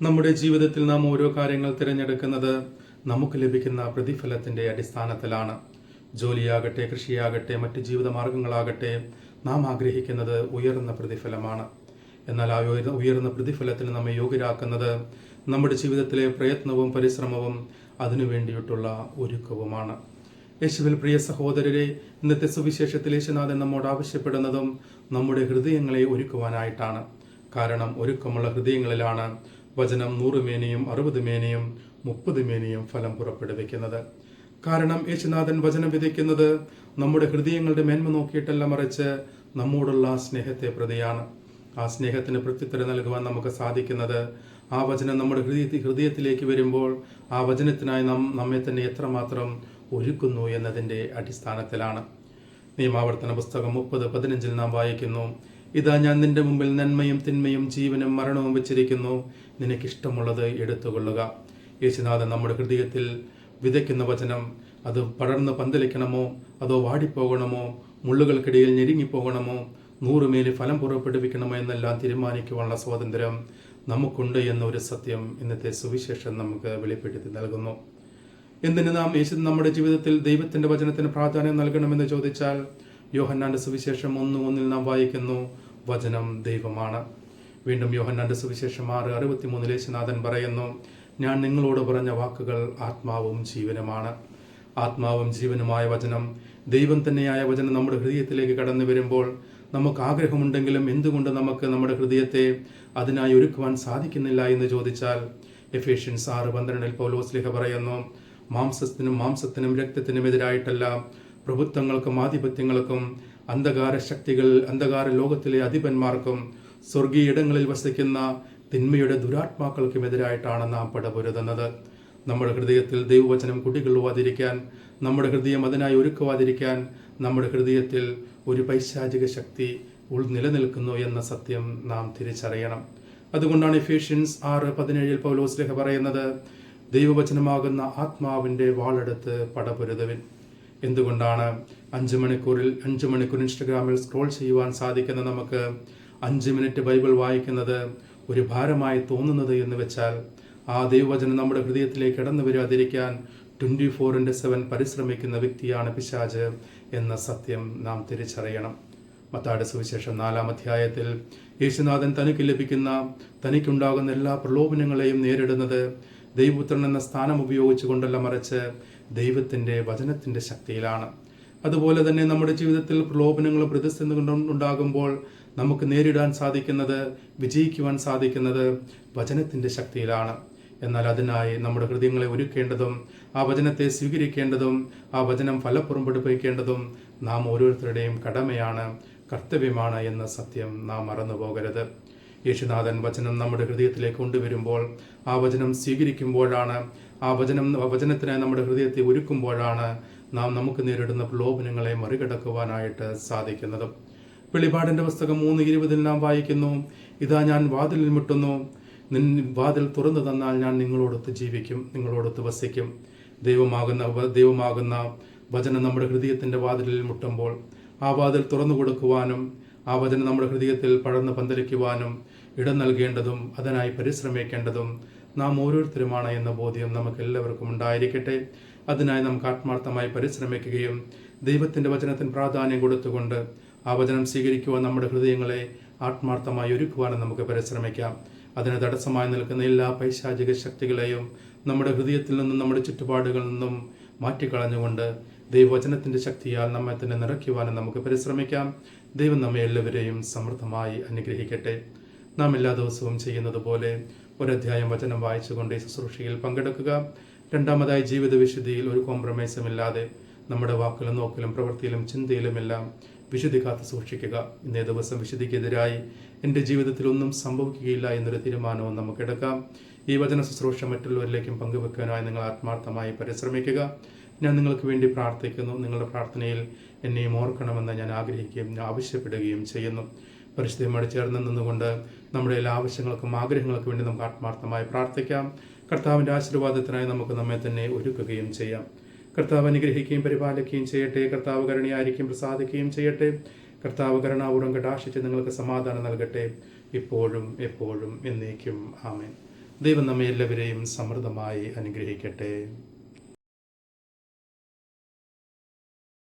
നമ്മുടെ ജീവിതത്തിൽ നാം ഓരോ കാര്യങ്ങൾ തിരഞ്ഞെടുക്കുന്നത് നമുക്ക് ലഭിക്കുന്ന പ്രതിഫലത്തിന്റെ അടിസ്ഥാനത്തിലാണ്. ജോലിയാകട്ടെ, കൃഷിയാകട്ടെ, മറ്റ് ജീവിത മാർഗങ്ങളാകട്ടെ, നാം ആഗ്രഹിക്കുന്നത് ഉയർന്ന പ്രതിഫലമാണ്. എന്നാൽ ആ ഉയർന്ന പ്രതിഫലത്തിന് നമ്മെ യോഗ്യരാക്കുന്നത് നമ്മുടെ ജീവിതത്തിലെ പ്രയത്നവും പരിശ്രമവും അതിനു വേണ്ടിയിട്ടുള്ള ഒരുക്കവുമാണ്. യേശുവിൽ പ്രിയ സഹോദരരെ, ഇന്നത്തെ സുവിശേഷത്തിൽ യേശുനാഥൻ നമ്മോട് ആവശ്യപ്പെടുന്നതും നമ്മുടെ ഹൃദയങ്ങളെ ഒരുക്കുവാനായിട്ടാണ്. കാരണം ഒരുക്കമുള്ള ഹൃദയങ്ങളിലാണ് വചനം 100 മേനിയും 60 മേനിയും 30 മേനിയും ഫലം പുറപ്പെടുവിക്കുന്നത്. കാരണം യേശുനാഥൻ വചനം വിതയ്ക്കുന്നത് നമ്മുടെ ഹൃദയങ്ങളുടെ മേന്മ നോക്കിയിട്ടല്ല, മറിച്ച് നമ്മോടുള്ള സ്നേഹത്തെ പ്രതിയാണ്. ആ സ്നേഹത്തിന് പ്രത്യുത്തരം നൽകുവാൻ നമുക്ക് സാധിക്കുന്നത് ആ വചനം നമ്മുടെ ഹൃദയത്തിലേക്ക് വരുമ്പോൾ ആ വചനത്തിനായി നമ്മെ തന്നെ എത്രമാത്രം ഒരുക്കുന്നു എന്നതിൻ്റെ അടിസ്ഥാനത്തിലാണ്. നിയമാവർത്തന പുസ്തകം 30:15 നാം വായിക്കുന്നു, ഇതാ ഞാൻ നിന്റെ മുമ്പിൽ നന്മയും തിന്മയും ജീവനും മരണവും വെച്ചിരിക്കുന്നു, നിനക്കിഷ്ടമുള്ളത് എടുത്തുകൊള്ളുക. യേശുനാഥൻ നമ്മുടെ ഹൃദയത്തിൽ വിതയ്ക്കുന്ന വചനം അത് പടർന്ന് പന്തലിക്കണമോ അതോ വാടിപ്പോകണമോ, മുള്ളുകൾക്കിടയിൽ ഞെരുങ്ങിപ്പോകണമോ, 100 മേനി ഫലം പുറപ്പെടുവിക്കണമോ എന്നെല്ലാം തീരുമാനിക്കുവാനുള്ള സ്വാതന്ത്ര്യം നമുക്കുണ്ട് എന്നൊരു സത്യം ഇന്നത്തെ സുവിശേഷം നമുക്ക് വെളിപ്പെടുത്തി നൽകുന്നു. എന്തിന് നാം നമ്മുടെ ജീവിതത്തിൽ ദൈവത്തിന്റെ വചനത്തിന് പ്രാധാന്യം നൽകണമെന്ന് ചോദിച്ചാൽ, യോഹന്നാന്റെ സുവിശേഷം 1:1 നാം വായിക്കുന്നു, വചനം ദൈവമാണ്. വീണ്ടും യോഹന്നാന്റെ സുവിശേഷം 6:63 യേശുനാഥൻ പറയുന്നു, ഞാൻ നിങ്ങളോട് പറഞ്ഞ വാക്കുകൾ ആത്മാവും ജീവനുമാണ്. ആത്മാവും ജീവനുമായ വചനം, ദൈവം തന്നെയായ വചനം നമ്മുടെ ഹൃദയത്തിലേക്ക് കടന്നു വരുമ്പോൾ നമുക്ക് ആഗ്രഹമുണ്ടെങ്കിലും എന്തുകൊണ്ട് നമുക്ക് നമ്മുടെ ഹൃദയത്തെ അതിനായി ഒരുക്കുവാൻ സാധിക്കുന്നില്ല എന്ന് ചോദിച്ചാൽ, എഫേഷ്യൻസ് 6:12 പൗലോസ് പറയുന്നു, മാംസത്തിനും രക്തത്തിനും എതിരായിട്ടല്ല, പ്രഭുത്വങ്ങൾക്കും ആധിപത്യങ്ങൾക്കും അന്ധകാര ലോകത്തിലെ അധിപന്മാർക്കും സ്വർഗീയ ഇടങ്ങളിൽ വസിക്കുന്ന തിന്മയുടെ ദുരാത്മാക്കൾക്കും എതിരായിട്ടാണ് നാം പടപൊരുതുന്നത്. നമ്മുടെ ഹൃദയത്തിൽ ദൈവവചനം കുടികൊള്ളുവാതിരിക്കാൻ, നമ്മുടെ ഹൃദയം അതിനായി ഒരുക്കുവാതിരിക്കാൻ നമ്മുടെ ഹൃദയത്തിൽ ഒരു പൈശാചിക ശക്തി നിലനിൽക്കുന്നു എന്ന സത്യം നാം തിരിച്ചറിയണം. അതുകൊണ്ടാണ് എഫേഷ്യൻസ് 6:17 പൗലോസ് പറയുന്നത്, ദൈവവചനമാകുന്ന ആത്മാവിന്റെ വാളെടുത്ത് പടപൊരുതുവിൻ. എന്തുകൊണ്ടാണ് 5 മണിക്കൂർ ഇൻസ്റ്റഗ്രാമിൽ സ്ക്രോൾ ചെയ്യുവാൻ സാധിക്കുന്ന നമുക്ക് 5 മിനിറ്റ് ബൈബിൾ വായിക്കുന്നത് ഒരു ഭാരമായി തോന്നുന്നത് എന്ന് വെച്ചാൽ, ആ ദൈവവചനം നമ്മുടെ ഹൃദയത്തിലേക്ക് കടന്നു വരാതിരിക്കാൻ 24/7 പരിശ്രമിക്കുന്ന വ്യക്തിയാണ് പിശാച് എന്ന സത്യം നാം തിരിച്ചറിയണം. മത്തായിയുടെ സുവിശേഷം 4-ാം അധ്യായത്തിൽ യേശുനാഥൻ തനിക്കുണ്ടാകുന്ന എല്ലാ പ്രലോഭനങ്ങളെയും നേരിടുന്നത് ദൈവപുത്രൻ എന്ന സ്ഥാനം ഉപയോഗിച്ചുകൊണ്ടല്ല, മറിച്ച് ദൈവത്തിന്റെ വചനത്തിന്റെ ശക്തിയിലാണ്. അതുപോലെ തന്നെ നമ്മുടെ ജീവിതത്തിൽ പ്രലോഭനങ്ങളും പ്രതിസന്ധികളും ഉണ്ടാകുമ്പോൾ നമുക്ക് നേരിടാൻ സാധിക്കുന്നത്, വിജയിക്കുവാൻ സാധിക്കുന്നത് വചനത്തിന്റെ ശക്തിയിലാണ്. എന്നാൽ അതിനായി നമ്മുടെ ഹൃദയങ്ങളെ ഒരുക്കേണ്ടതും ആ വചനത്തെ സ്വീകരിക്കേണ്ടതും ആ വചനം ഫലപ്പുറപ്പെടുപ്പിക്കേണ്ടതും നാം ഓരോരുത്തരുടെയും കടമയാണ്, കർത്തവ്യമാണ് എന്ന സത്യം നാം മറന്നുപോകരുത്. യേശുനാഥൻ വചനം നമ്മുടെ ഹൃദയത്തിലേക്ക് കൊണ്ടുവരുമ്പോൾ, ആ വചനം സ്വീകരിക്കുമ്പോഴാണ്, ആ വചനത്തിനായി നമ്മുടെ ഹൃദയത്തെ ഒരുക്കുമ്പോഴാണ് നാം നമുക്ക് നേരിടുന്ന പ്രലോഭനങ്ങളെ മറികടക്കുവാനായിട്ട് സാധിക്കുന്നത്. വെളിപാടിന്റെ പുസ്തകം 3:20 നാം വായിക്കുന്നു, ഇതാ ഞാൻ വാതിലിൽ മുട്ടുന്നു, വാതിൽ തുറന്നു തന്നാൽ ഞാൻ നിങ്ങളോടൊത്ത് ജീവിക്കും, നിങ്ങളോടൊത്ത് വസിക്കും. ദൈവമാകുന്ന വചനം നമ്മുടെ ഹൃദയത്തിന്റെ വാതിലിൽ മുട്ടുമ്പോൾ ആ വാതിൽ തുറന്നു കൊടുക്കുവാനും ആ വചനം നമ്മുടെ ഹൃദയത്തിൽ പടർന്ന് പന്തലിക്കുവാനും ഇടം നൽകേണ്ടതും അതിനായി പരിശ്രമിക്കേണ്ടതും നാം ഓരോരുത്തരുമാണ് എന്ന ബോധ്യം നമുക്ക് എല്ലാവർക്കും ഉണ്ടായിരിക്കട്ടെ. അതിനായി നമുക്ക് ആത്മാർത്ഥമായി പരിശ്രമിക്കുകയും ദൈവത്തിന്റെ വചനത്തിന് പ്രാധാന്യം കൊടുത്തുകൊണ്ട് ആ വചനം സ്വീകരിക്കുവാൻ നമ്മുടെ ഹൃദയങ്ങളെ ആത്മാർത്ഥമായി ഒരുക്കുവാനും നമുക്ക് പരിശ്രമിക്കാം. അതിന് തടസ്സമായി നിൽക്കുന്ന എല്ലാ പൈശാചിക ശക്തികളെയും നമ്മുടെ ഹൃദയത്തിൽ നിന്നും നമ്മുടെ ചുറ്റുപാടുകളിൽ നിന്നും മാറ്റിക്കളഞ്ഞുകൊണ്ട് ദൈവവചനത്തിന്റെ ശക്തിയാൽ നമ്മെ തന്നെ നിറയ്ക്കുവാനും നമുക്ക് പരിശ്രമിക്കാം. ദൈവം നമ്മെ എല്ലാവരെയും സമൃദ്ധമായി അനുഗ്രഹിക്കട്ടെ. നാം എല്ലാ ദിവസവും ചെയ്യുന്നത് പോലെ ഒരധ്യായം വചനം വായിച്ചുകൊണ്ട് ഈ ശുശ്രൂഷയിൽ പങ്കെടുക്കുക. രണ്ടാമതായി, ജീവിത വിശുദ്ധിയിൽ ഒരു കോംപ്രമൈസും ഇല്ലാതെ നമ്മുടെ വാക്കിലും നോക്കിലും പ്രവൃത്തിയിലും ചിന്തയിലുമെല്ലാം വിശുദ്ധി കാത്തു സൂക്ഷിക്കുക. ഇന്നേ ദിവസം വിശുദ്ധിക്കെതിരായി എൻ്റെ ജീവിതത്തിൽ ഒന്നും സംഭവിക്കുകയില്ല എന്നൊരു തീരുമാനവും നമുക്കെടുക്കാം. ഈ വചന ശുശ്രൂഷ മറ്റുള്ളവരിലേക്കും പങ്കുവെക്കാനായി നിങ്ങൾ ആത്മാർത്ഥമായി പരിശ്രമിക്കുക. ഞാൻ നിങ്ങൾക്ക് വേണ്ടി പ്രാർത്ഥിക്കുന്നു. നിങ്ങളുടെ പ്രാർത്ഥനയിൽ എന്നെയും ഓർക്കണമെന്ന് ഞാൻ ആഗ്രഹിക്കുകയും ആവശ്യപ്പെടുകയും ചെയ്യുന്നു. പരിശുദ്ധമായി ചേർന്ന് നിന്നുകൊണ്ട് നമ്മുടെ എല്ലാ ആവശ്യങ്ങൾക്കും ആഗ്രഹങ്ങൾക്കും വേണ്ടി നമുക്ക് ആത്മാർത്ഥമായി പ്രാർത്ഥിക്കാം. കർത്താവിൻ്റെ ആശീർവാദത്തിനായി നമുക്ക് നമ്മെ തന്നെ ഒരുക്കുകയും ചെയ്യാം. കർത്താവ് അനുഗ്രഹിക്കുകയും പരിപാലിക്കുകയും ചെയ്യട്ടെ. കർത്താവ് കരുണയായിരിക്കും പ്രസാദിക്കുകയും ചെയ്യട്ടെ. കർത്താവ് കരുണാപൂർവ്വം കടാക്ഷിച്ച് നിങ്ങൾക്ക് സമാധാനം നൽകട്ടെ, ഇപ്പോഴും എപ്പോഴും എന്നേക്കും. ആമേൻ. ദൈവം നമ്മെ എല്ലാവരെയും സമൃദ്ധമായി അനുഗ്രഹിക്കട്ടെ.